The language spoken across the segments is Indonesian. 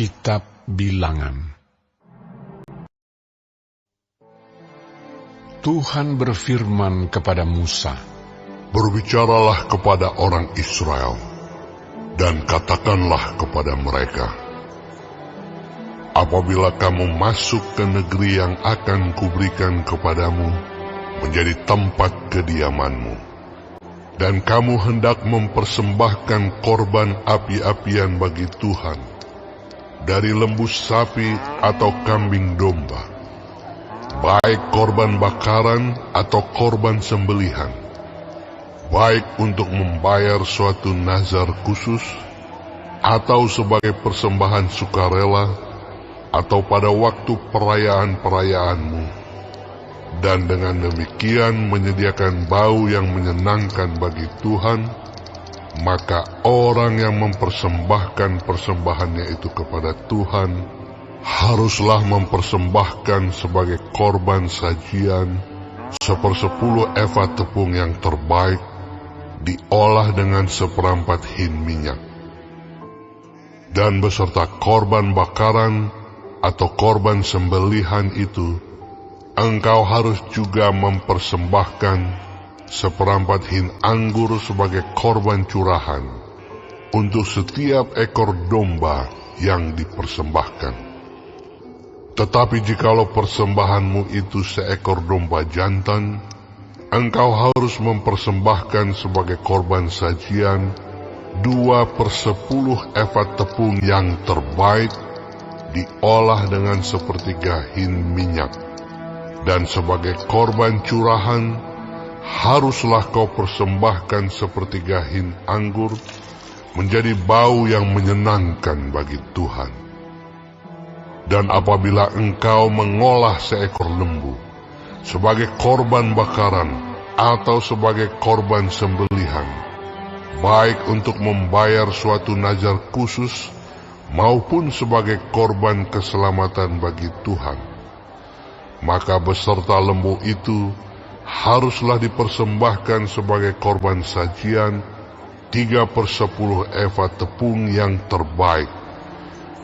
Kitab Bilangan. Tuhan berfirman kepada Musa, "Berbicaralah kepada orang Israel, dan katakanlah kepada mereka, apabila kamu masuk ke negeri yang akan kuberikan kepadamu menjadi tempat kediamanmu, dan kamu hendak mempersembahkan korban api-apian bagi Tuhan, dari lembu sapi atau kambing domba, baik korban bakaran atau korban sembelihan, baik untuk membayar suatu nazar khusus, atau sebagai persembahan sukarela, atau pada waktu perayaan-perayaanmu, dan dengan demikian menyediakan bau yang menyenangkan bagi Tuhan, maka orang yang mempersembahkan persembahannya itu kepada Tuhan haruslah mempersembahkan sebagai korban sajian 1/10 eva tepung yang terbaik, diolah dengan 1/4 hin minyak. Dan beserta korban bakaran atau korban sembelihan itu, engkau harus juga mempersembahkan 1/4 hin anggur sebagai korban curahan untuk setiap ekor domba yang dipersembahkan. Tetapi jikalau persembahanmu itu seekor domba jantan, engkau harus mempersembahkan sebagai korban sajian 2/10 eva tepung yang terbaik, diolah dengan 1/3 hin minyak. Dan sebagai korban curahan, haruslah kau persembahkan 1/3 hin anggur menjadi bau yang menyenangkan bagi Tuhan. Dan apabila engkau mengolah seekor lembu sebagai korban bakaran atau sebagai korban sembelihan, baik untuk membayar suatu nazar khusus maupun sebagai korban keselamatan bagi Tuhan, maka beserta lembu itu haruslah dipersembahkan sebagai korban sajian 3/10 eva tepung yang terbaik,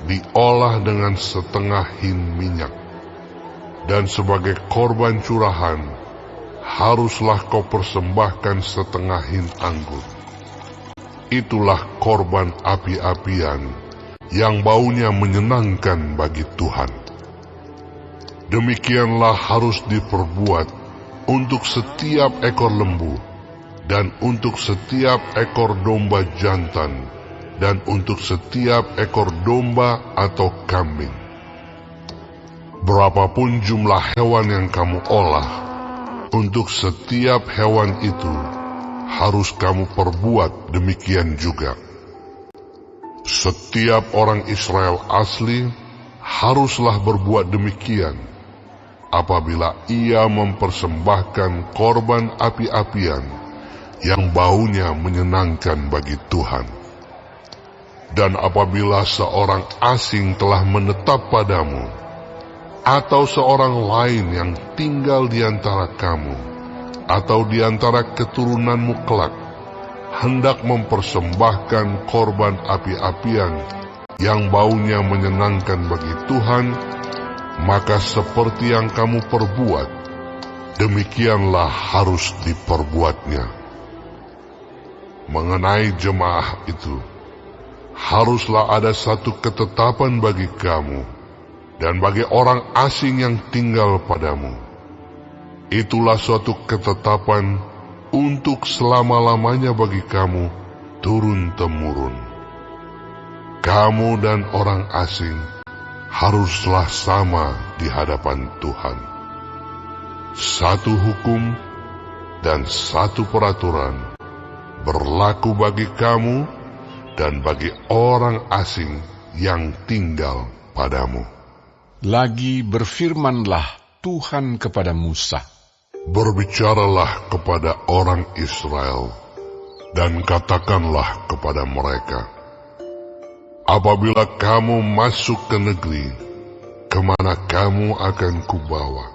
diolah dengan 1/2 hin minyak. Dan sebagai korban curahan, haruslah kau persembahkan 1/2 hin anggur. Itulah korban api-apian yang baunya menyenangkan bagi Tuhan. Demikianlah harus diperbuat untuk setiap ekor lembu, dan untuk setiap ekor domba jantan, dan untuk setiap ekor domba atau kambing. Berapapun jumlah hewan yang kamu olah, untuk setiap hewan itu harus kamu perbuat demikian juga. Setiap orang Israel asli haruslah berbuat demikian apabila ia mempersembahkan korban api-apian yang baunya menyenangkan bagi Tuhan. Dan apabila seorang asing telah menetap padamu, atau seorang lain yang tinggal di antara kamu, atau di antara keturunanmu kelak, hendak mempersembahkan korban api-apian yang baunya menyenangkan bagi Tuhan, maka seperti yang kamu perbuat, demikianlah harus diperbuatnya. Mengenai jemaah itu, haruslah ada satu ketetapan bagi kamu dan bagi orang asing yang tinggal padamu. Itulah suatu ketetapan untuk selama-lamanya bagi kamu turun-temurun. Kamu dan orang asing haruslah sama di hadapan Tuhan. Satu hukum dan satu peraturan berlaku bagi kamu dan bagi orang asing yang tinggal padamu. Lagi berfirmanlah Tuhan kepada Musa, "Berbicaralah kepada orang Israel, dan katakanlah kepada mereka, apabila kamu masuk ke negeri, kemana kamu akan kubawa,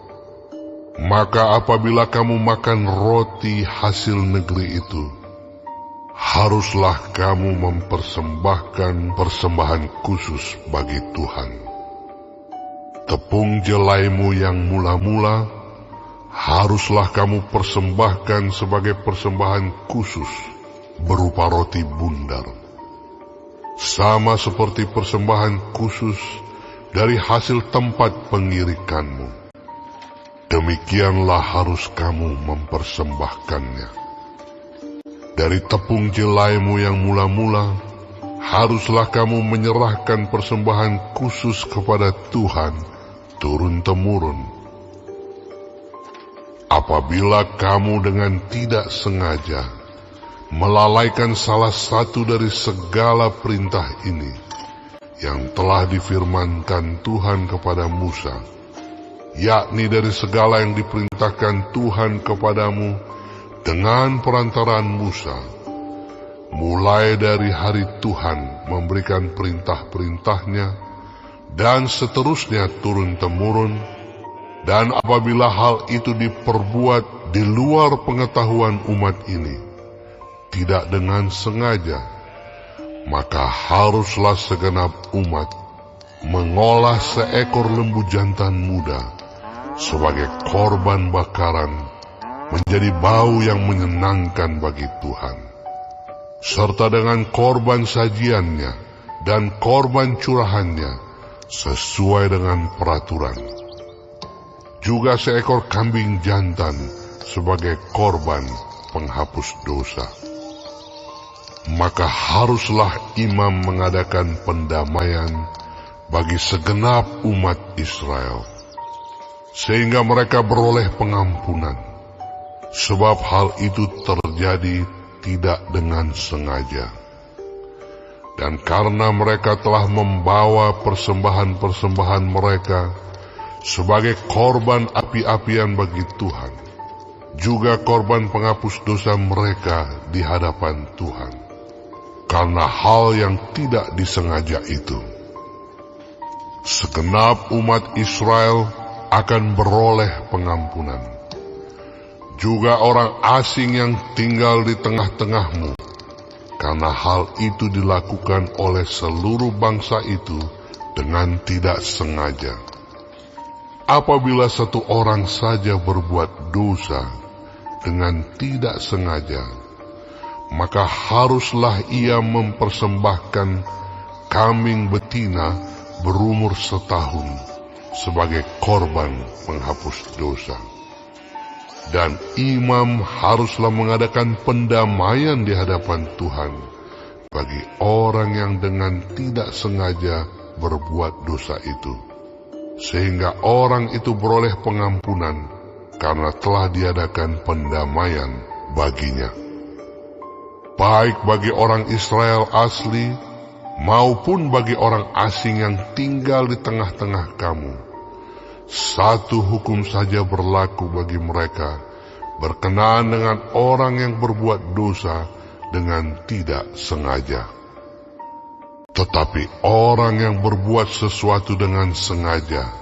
maka apabila kamu makan roti hasil negeri itu, haruslah kamu mempersembahkan persembahan khusus bagi Tuhan. Tepung jelaimu yang mula-mula haruslah kamu persembahkan sebagai persembahan khusus berupa roti bundar, sama seperti persembahan khusus dari hasil tempat pengirikanmu. Demikianlah harus kamu mempersembahkannya. Dari tepung jelaimu yang mula-mula, haruslah kamu menyerahkan persembahan khusus kepada Tuhan turun-temurun. Apabila kamu dengan tidak sengaja melalaikan salah satu dari segala perintah ini yang telah difirmankan Tuhan kepada Musa, yakni dari segala yang diperintahkan Tuhan kepadamu dengan perantaraan Musa, mulai dari hari Tuhan memberikan perintah-perintahnya dan seterusnya turun-temurun, dan apabila hal itu diperbuat di luar pengetahuan umat ini, tidak dengan sengaja, maka haruslah segenap umat mengolah seekor lembu jantan muda sebagai korban bakaran, menjadi bau yang menyenangkan bagi Tuhan, serta dengan korban sajiannya dan korban curahannya sesuai dengan peraturan. Juga seekor kambing jantan sebagai korban penghapus dosa. Maka haruslah imam mengadakan pendamaian bagi segenap umat Israel, sehingga mereka beroleh pengampunan, sebab hal itu terjadi tidak dengan sengaja. Dan karena mereka telah membawa persembahan-persembahan mereka sebagai korban api-apian bagi Tuhan, juga korban penghapus dosa mereka di hadapan Tuhan, karena hal yang tidak disengaja itu, segenap umat Israel akan beroleh pengampunan. Juga orang asing yang tinggal di tengah-tengahmu, karena hal itu dilakukan oleh seluruh bangsa itu dengan tidak sengaja. Apabila satu orang saja berbuat dosa dengan tidak sengaja, maka haruslah ia mempersembahkan kambing betina berumur setahun sebagai korban penghapus dosa. Dan imam haruslah mengadakan pendamaian di hadapan Tuhan bagi orang yang dengan tidak sengaja berbuat dosa itu, sehingga orang itu beroleh pengampunan karena telah diadakan pendamaian baginya. Baik bagi orang Israel asli maupun bagi orang asing yang tinggal di tengah-tengah kamu, satu hukum saja berlaku bagi mereka berkenaan dengan orang yang berbuat dosa dengan tidak sengaja. Tetapi orang yang berbuat sesuatu dengan sengaja,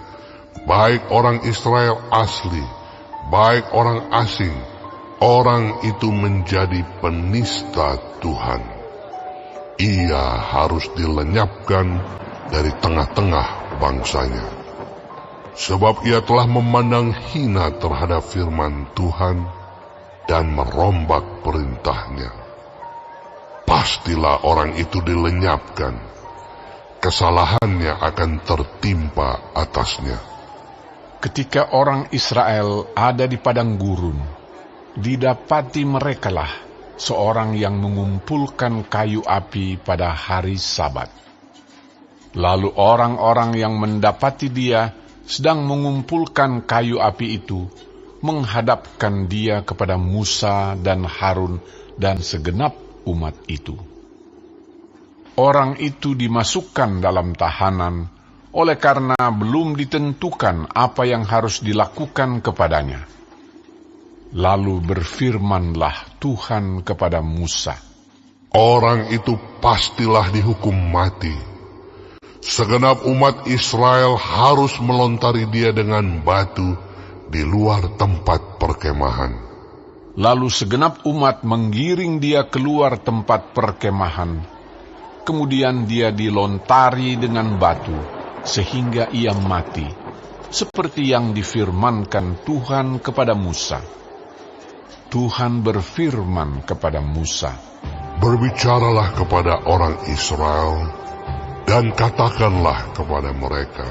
baik orang Israel asli, baik orang asing, orang itu menjadi penista Tuhan. Ia harus dilenyapkan dari tengah-tengah bangsanya, sebab ia telah memandang hina terhadap firman Tuhan dan merombak perintahnya. Pastilah orang itu dilenyapkan, kesalahannya akan tertimpa atasnya. Ketika orang Israel ada di padang gurun, didapati merekalah seorang yang mengumpulkan kayu api pada hari Sabat. Lalu orang-orang yang mendapati dia sedang mengumpulkan kayu api itu, menghadapkan dia kepada Musa dan Harun dan segenap umat itu. Orang itu dimasukkan dalam tahanan, oleh karena belum ditentukan apa yang harus dilakukan kepadanya. Lalu berfirmanlah Tuhan kepada Musa, orang itu pastilah dihukum mati. Segenap umat Israel harus melontari dia dengan batu di luar tempat perkemahan. Lalu segenap umat menggiring dia keluar tempat perkemahan. Kemudian dia dilontari dengan batu, sehingga ia mati, seperti yang difirmankan Tuhan kepada Musa. Tuhan berfirman kepada Musa, "Berbicaralah kepada orang Israel, dan katakanlah kepada mereka,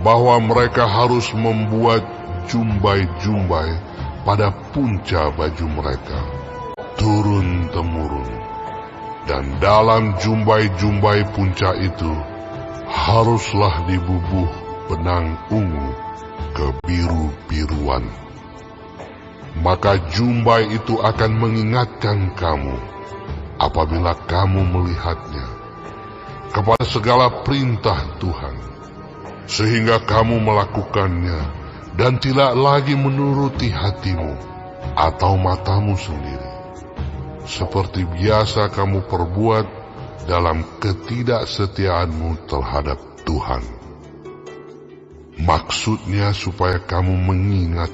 bahwa mereka harus membuat jumbai-jumbai pada punca baju mereka, turun-temurun. Dan dalam jumbai-jumbai punca itu, haruslah dibubuh benang ungu kebiru-biruan. Maka jumbai itu akan mengingatkan kamu, apabila kamu melihatnya, kepada segala perintah Tuhan, sehingga kamu melakukannya, dan tidak lagi menuruti hatimu atau matamu sendiri, seperti biasa kamu perbuat dalam ketidaksetiaanmu terhadap Tuhan. Maksudnya supaya kamu mengingat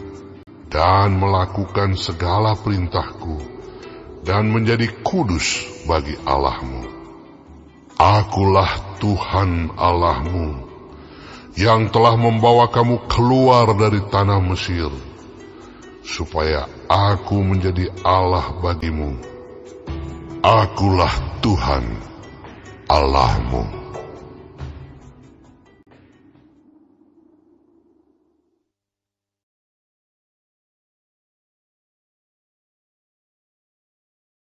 dan melakukan segala perintahku, dan menjadi kudus bagi Allahmu. Akulah Tuhan Allahmu, yang telah membawa kamu keluar dari tanah Mesir, supaya aku menjadi Allah bagimu. Akulah Tuhan Allahmu.